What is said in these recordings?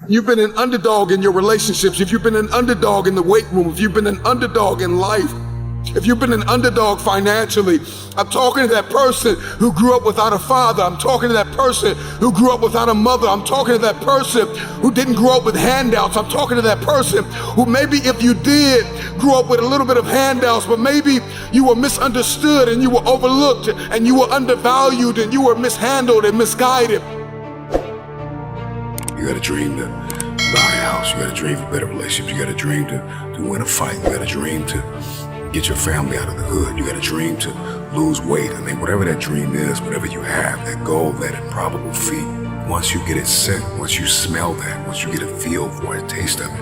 You've been an underdog in your relationships, if you've been an underdog in the weight room, if you've been an underdog in life, if you've been an underdog financially, I'm talking to that person who grew up without a father. I'm talking to that person who grew up without a mother. I'm talking to that person who didn't grow up with handouts. I'm talking to that person who maybe if you did grow up with a little bit of handouts, but maybe you were misunderstood and you were overlooked and you were undervalued and you were mishandled and misguided. You got a dream to buy a house. You got a dream for better relationships. You got a dream to win a fight. You got a dream to get your family out of the hood. You got a dream to lose weight. I mean, whatever that dream is, whatever you have, that goal, that improbable feat, once you get it set, once you smell that, once you get a feel for it, a taste of it,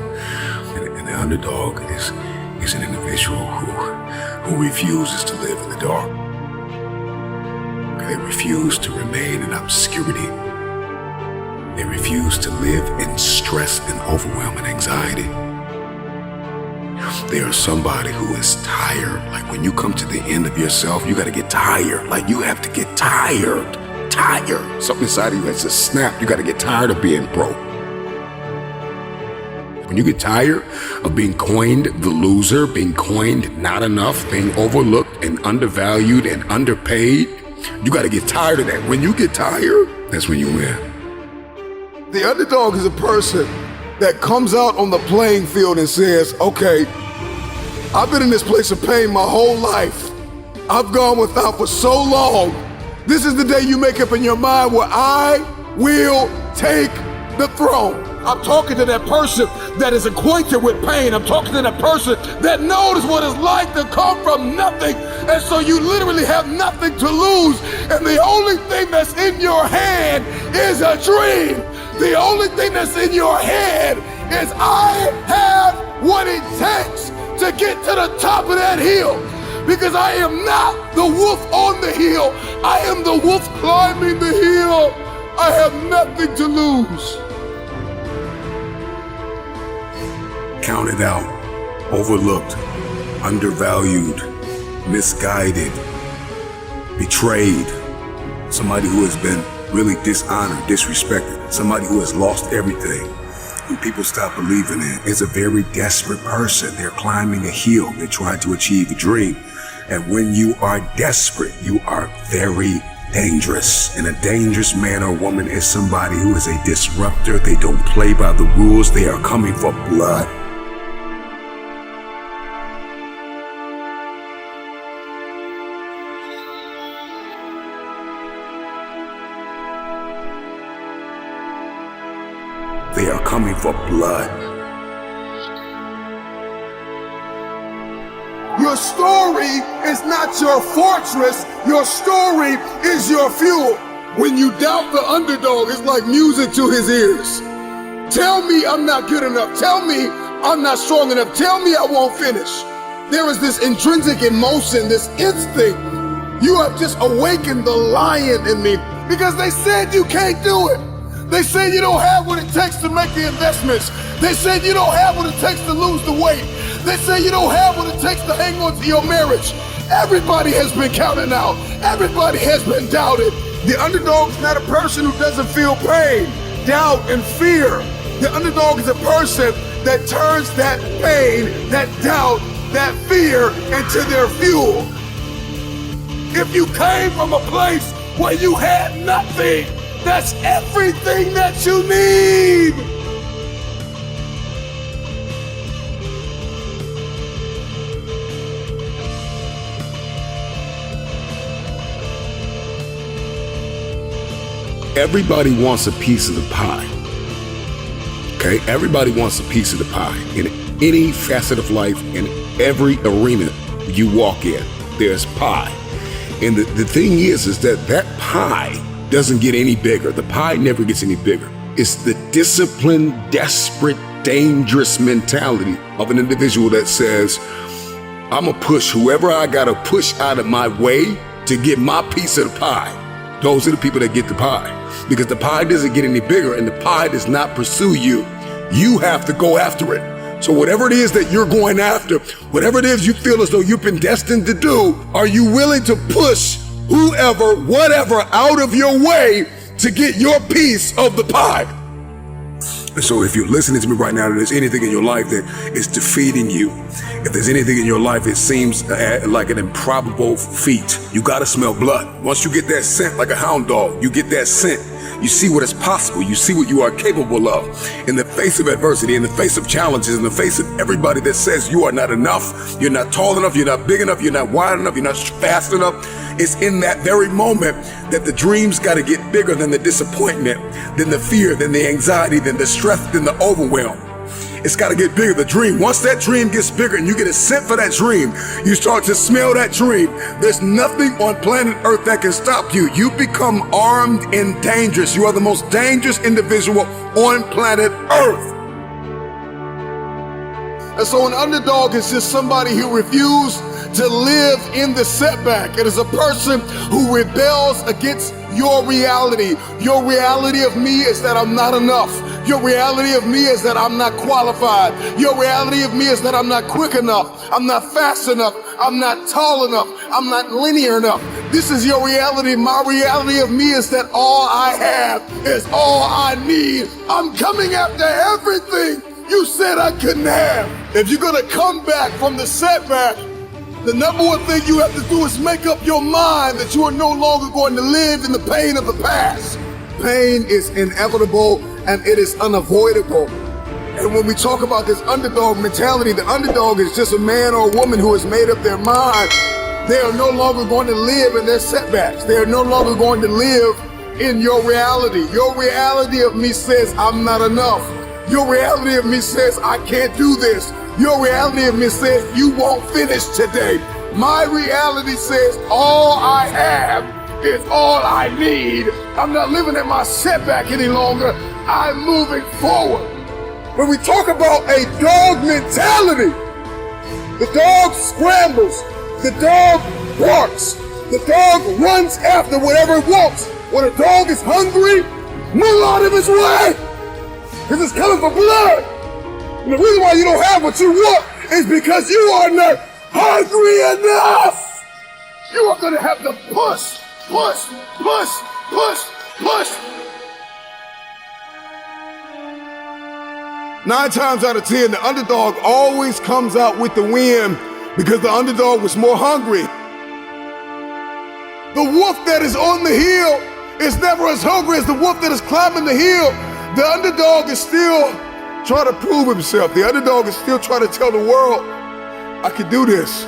and the underdog is an individual who refuses to live in the dark. They refuse to remain in obscurity. They refuse to live in stress and overwhelm and anxiety. They are somebody who is tired. Like when you come to the end of yourself, you gotta get tired. Like you have to get tired. Tired. Something inside of you has to snap. You gotta get tired of being broke. When you get tired of being coined the loser, being coined not enough, being overlooked and undervalued and underpaid, you gotta get tired of that. When you get tired, that's when you win. The underdog is a person that comes out on the playing field and says, okay, I've been in this place of pain my whole life. I've gone without for so long. This is the day you make up in your mind where I will take the throne. I'm talking to that person that is acquainted with pain. I'm talking to that person that knows what it's like to come from nothing. And so you literally have nothing to lose. And the only thing that's in your hand is a dream. The only thing that's in your head is I have what it takes to get to the top of that hill. Because I am not the wolf on the hill. I am the wolf climbing the hill. I have nothing to lose. Counted out, overlooked, undervalued, misguided, betrayed, somebody who has been really dishonored, disrespected, somebody who has lost everything. When people stop believing in, it's a very desperate person. They're climbing a hill, they're trying to achieve a dream. And when you are desperate, you are very dangerous. And a dangerous man or woman is somebody who is a disruptor. They don't play by the rules. They are coming for blood. They are coming for blood. Your story is not your fortress. Your story is your fuel. When you doubt the underdog, it's like music to his ears. Tell me I'm not good enough. Tell me I'm not strong enough. Tell me I won't finish. There is this intrinsic emotion, this instinct. You have just awakened the lion in me because they said you can't do it. They said you don't have what it takes to make the investments. They said you don't have what it takes to lose the weight. They say you don't have what it takes to hang on to your marriage. Everybody has been counted out. Everybody has been doubted. The underdog is not a person who doesn't feel pain, doubt, and fear. The underdog is a person that turns that pain, that doubt, that fear into their fuel. If you came from a place where you had nothing, that's everything that you need. Everybody wants a piece of the pie. Okay? Everybody wants a piece of the pie. In any facet of life, in every arena you walk in, there's pie. And the thing is that pie doesn't get any bigger. The pie never gets any bigger. It's the disciplined, desperate, dangerous mentality of an individual that says, I'm gonna push whoever I gotta push out of my way to get my piece of the pie. Those are the people that get the pie. Because the pie doesn't get any bigger and the pie does not pursue you. You have to go after it. So whatever it is that you're going after, whatever it is you feel as though you've been destined to do, are you willing to push whoever, whatever out of your way to get your piece of the pie? And so if you're listening to me right now, and there's anything in your life that is defeating you, if there's anything in your life that seems like an improbable feat, you gotta smell blood. Once you get that scent like a hound dog, you get that scent, you see what is possible, you see what you are capable of. In the face of adversity, in the face of challenges, in the face of everybody that says you are not enough, you're not tall enough, you're not big enough, you're not wide enough, you're not fast enough, it's in that very moment that the dreams gotta get bigger than the disappointment, than the fear, than the anxiety, than the stress, than the overwhelm. It's got to get bigger, the dream. Once that dream gets bigger and you get a scent for that dream, you start to smell that dream. There's nothing on planet Earth that can stop you. You become armed and dangerous. You are the most dangerous individual on planet Earth. And so an underdog is just somebody who refused to live in the setback. It is a person who rebels against your reality. Your reality of me is that I'm not enough. Your reality of me is that I'm not qualified. Your reality of me is that I'm not quick enough. I'm not fast enough. I'm not tall enough. I'm not linear enough. This is your reality. My reality of me is that all I have is all I need. I'm coming after everything you said I couldn't have. If you're gonna come back from the setback, the number one thing you have to do is make up your mind that you are no longer going to live in the pain of the past. Pain is inevitable and it is unavoidable. And when we talk about this underdog mentality, the underdog is just a man or a woman who has made up their mind. They are no longer going to live in their setbacks. They are no longer going to live in your reality. Your reality of me says I'm not enough. Your reality of me says I can't do this. Your reality of me says you won't finish today. My reality says all I have is all I need. I'm not living in my setback any longer. I'm moving forward. When we talk about a dog mentality, the dog scrambles, the dog barks, the dog runs after whatever it wants. When a dog is hungry, move out of his way, because it's coming for blood. And the reason why you don't have what you want is because you are not hungry enough. You are going to have to push, push, push, push, push. 9 times out of 10, the underdog always comes out with the win because the underdog was more hungry. The wolf that is on the hill is never as hungry as the wolf that is climbing the hill. The underdog is still trying to prove himself. The underdog is still trying to tell the world, I can do this.